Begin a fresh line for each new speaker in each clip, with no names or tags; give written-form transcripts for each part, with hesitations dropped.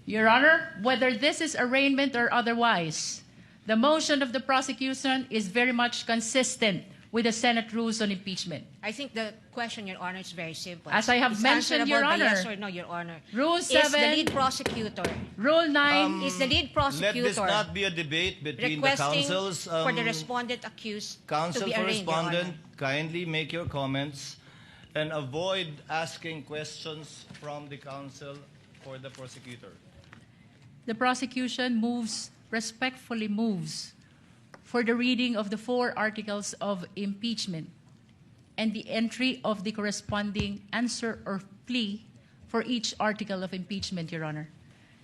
Your Honor, whether this is arraignment or otherwise, the motion of the prosecution is very much consistent with the Senate rules on impeachment.
I think the question, Your Honor, is very simple.
As I have
It's
mentioned, Your
answerable by
Honor,
yes or no, Your Honor.
Rule
Is the
7,
lead prosecutor
Rule 9,
is the lead prosecutor
Let this not be a debate between the
requesting
councils.
for the respondent accused to
Counsel
be
for
arraigned, Your Honor?
respondent, kindly make your comments and avoid asking questions from the counsel for the prosecutor.
the prosecution respectfully moves for the reading of the 4 articles of impeachment and the entry of the corresponding answer or plea for each article of impeachment, Your Honor.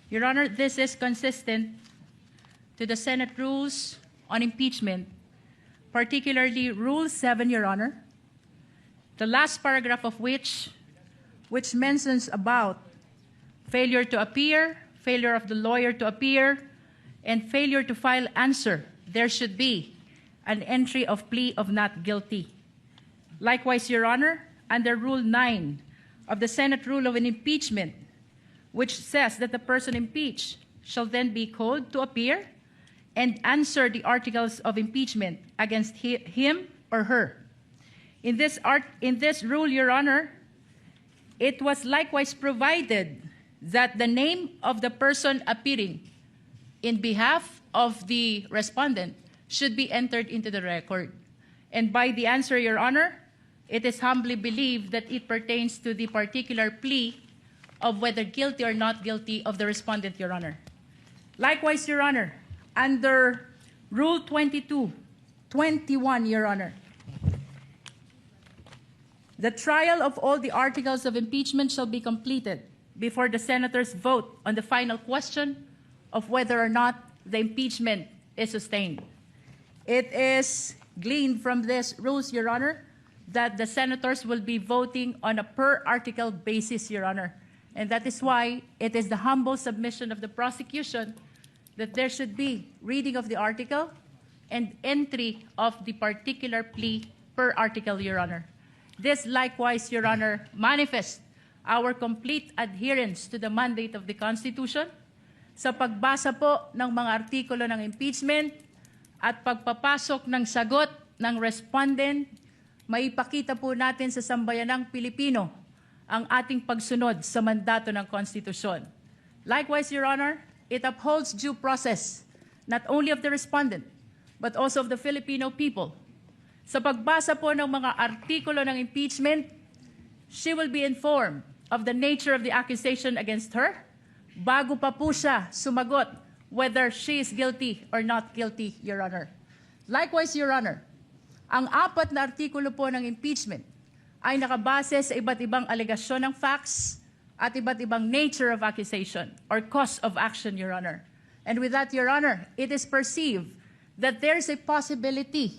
Your Honor, this is consistent to the Senate rules on impeachment, particularly Rule 7, Your Honor, the last paragraph of which mentions about failure to appear, failure of the lawyer to appear, and failure to file answer. There should be an entry of plea of not guilty. Likewise, Your Honor, under Rule 9 of the Senate Rule of an Impeachment, which says that the person impeached shall then be called to appear and answer the articles of impeachment against him or her. In this rule, Your Honor, it was likewise provided that the name of the person appearing in behalf of the respondent should be entered into the record. And by the answer, Your Honor, it is humbly believed that it pertains to the particular plea of whether guilty or not guilty of the respondent, Your Honor. Likewise, Your Honor, under Rule 22-21, Your Honor, the trial of all the articles of impeachment shall be completed before the senators vote on the final question of whether or not the impeachment is sustained. It is gleaned from these rules, Your Honor, that the senators will be voting on a per-article basis, Your Honor. And that is why it is the humble submission of the prosecution that there should be reading of the article and entry of the particular plea per article, Your Honor. This likewise, Your Honor, manifests our complete adherence to the mandate of the Constitution sa pagbasa po ng mga artikulo ng impeachment at pagpapasok ng sagot ng respondent, maipakita po natin sa sambayanang Pilipino ang ating pagsunod sa mandato ng Konstitusyon. Likewise, Your Honor, it upholds due process not only of the respondent but also of the Filipino people. Sa pagbasa po ng mga artikulo ng impeachment, she will be informed of the nature of the accusation against her bago pa po siya sumagot whether she is guilty or not guilty, Your Honor. Likewise, Your Honor, ang 4 na artikulo po ng impeachment ay nakabase sa iba't ibang alegasyon ng facts at iba't ibang nature of accusation or cause of action, Your Honor. And with that, Your Honor, it is perceived that there is a possibility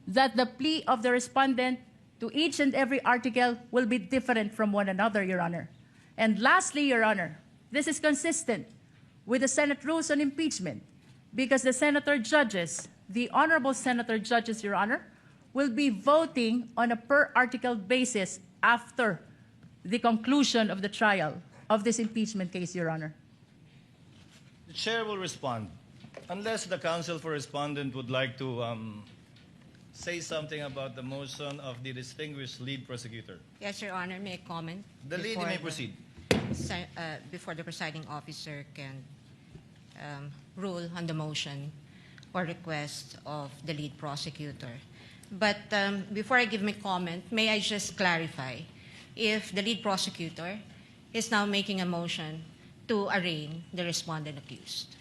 that the plea of the respondent to each and every article will be different from one another, Your Honor. And lastly, Your Honor, this is consistent with the Senate rules on impeachment because the senator judges, the honorable senator judges, Your Honor, will be voting on a per-article basis after the conclusion of the trial of this impeachment case, Your Honor.
The chair will respond. Unless the counsel for respondent would like to say something about the motion of the distinguished lead prosecutor.
Yes, Your Honor, may I comment?
The lead may proceed.
Before the presiding officer can rule on the motion or request of the lead prosecutor. But before I give my comment, may I just clarify if the lead prosecutor is now making a motion to arraign the respondent accused.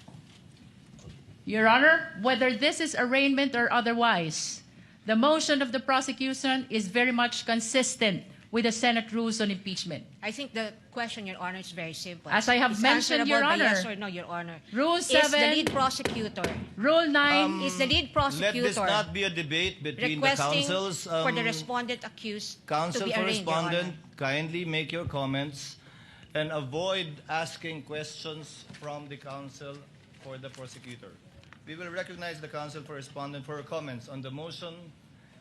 Your Honor, whether this is arraignment or otherwise, the motion of the prosecution is very much consistent with the Senate rules on impeachment.
I think the question, Your Honor, is very simple.
As I have
It's
mentioned, Your
answerable by
Honor,
yes or no, Your Honor.
Rule
Is the
7,
lead prosecutor
Rule 9,
is the lead prosecutor
Let this not be a debate between the
requesting
councils.
for the respondent accused to
Counsel
be
for
arraigned, Your Honor?
respondent, kindly make your comments and avoid asking questions from the counsel for the prosecutor. We will recognize the counsel for respondent for her comments on the motion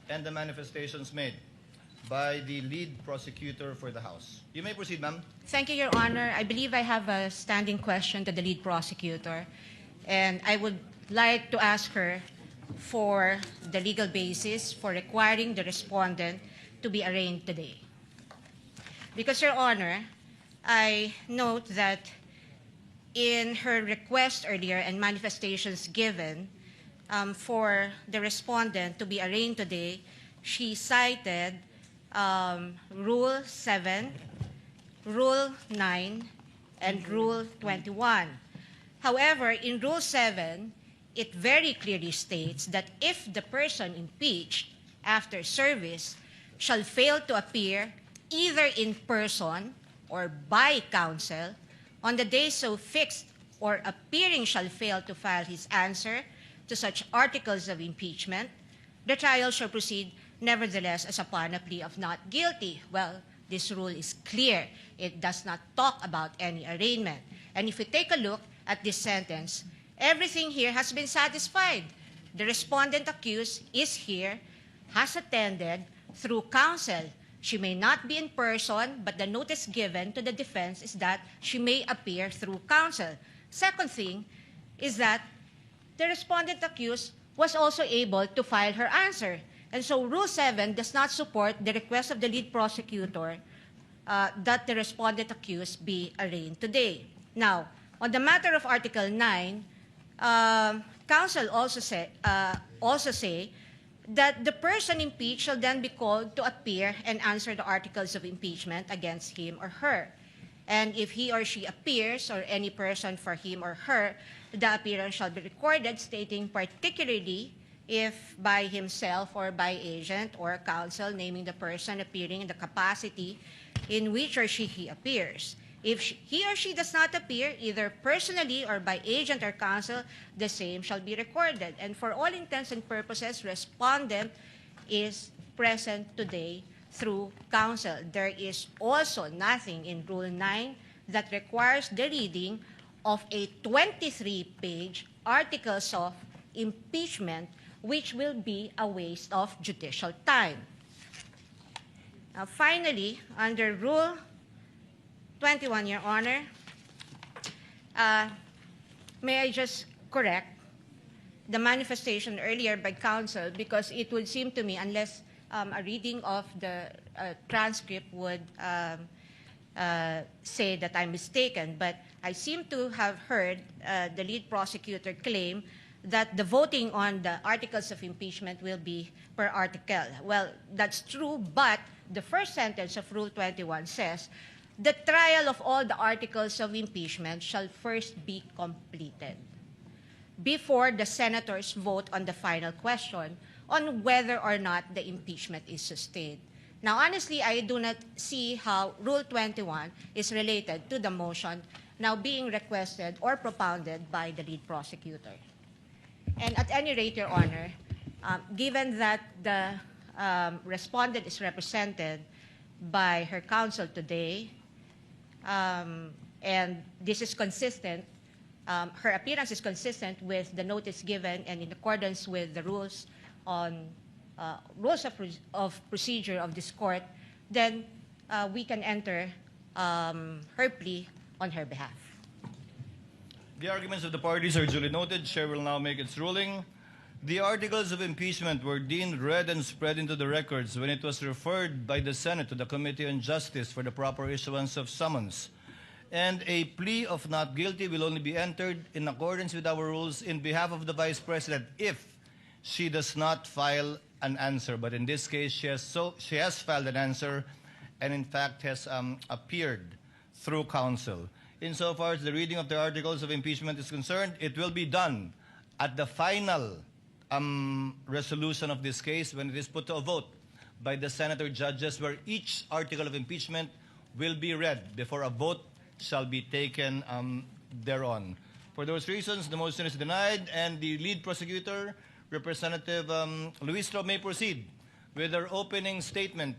and the manifestations made. by the lead prosecutor for the House. You may proceed, ma'am.
Thank you, Your Honor. I believe I have a standing question to the lead prosecutor, and I would like to ask her for the legal basis for requiring the respondent to be arraigned today. Because, Your Honor, I note that in her request earlier and manifestations given for the respondent to be arraigned today, she cited Rule 7, Rule 9, and Rule 21. However, in Rule 7, it very clearly states that if the person impeached after service shall fail to appear either in person or by counsel on the day so fixed, or appearing shall fail to file his answer to such articles of impeachment, the trial shall proceed nevertheless as upon a plea of not guilty. Well, this rule is clear. It does not talk about any arraignment. And if you take a look at this sentence, everything here has been satisfied. The respondent accused is here, has attended through counsel. She may not be in person, but the notice given to the defense is that she may appear through counsel. Second thing is that the respondent accused was also able to file her answer. And so Rule 7 does not support the request of the lead prosecutor that the respondent accused be arraigned today. Now, on the matter of Article 9, counsel also say that the person impeached shall then be called to appear and answer the articles of impeachment against him or her. And if he or she appears, or any person for him or her, the appearance shall be recorded, stating particularly if by himself or by agent or counsel, naming the person appearing in the capacity in which or he appears. If he or she does not appear, either personally or by agent or counsel, the same shall be recorded. And for all intents and purposes, respondent is present today through counsel. There is also nothing in Rule 9 that requires the reading of a 23-page articles of impeachment, which will be a waste of judicial time. Now, finally, under Rule 21, Your Honor, may I just correct the manifestation earlier by counsel, because it would seem to me, unless a reading of the transcript would say that I'm mistaken, but I seem to have heard the lead prosecutor claim that the voting on the articles of impeachment will be per article. Well, that's true, but the first sentence of Rule 21 says, the trial of all the articles of impeachment shall first be completed before the senators vote on the final question on whether or not the impeachment is sustained. Now, honestly, I do not see how Rule 21 is related to the motion now being requested or propounded by the lead prosecutor. And at any rate, Your Honor, given that the respondent is represented by her counsel today, and this is consistent, her appearance is consistent with the notice given and in accordance with the rules on rules of procedure of this court, then we can enter her plea on her behalf.
The arguments of the parties are duly noted. Chair will now make its ruling. The articles of impeachment were deemed read and spread into the records when it was referred by the Senate to the Committee on Justice for the proper issuance of summons. And a plea of not guilty will only be entered in accordance with our rules in behalf of the Vice President if she does not file an answer. But in this case, she has filed an answer and in fact has appeared through counsel. Insofar as the reading of the articles of impeachment is concerned, it will be done at the final resolution of this case when it is put to a vote by the senator judges, where each article of impeachment will be read before a vote shall be taken thereon. For those reasons, the motion is denied, and the lead prosecutor, Representative Luistro, may proceed with her opening statement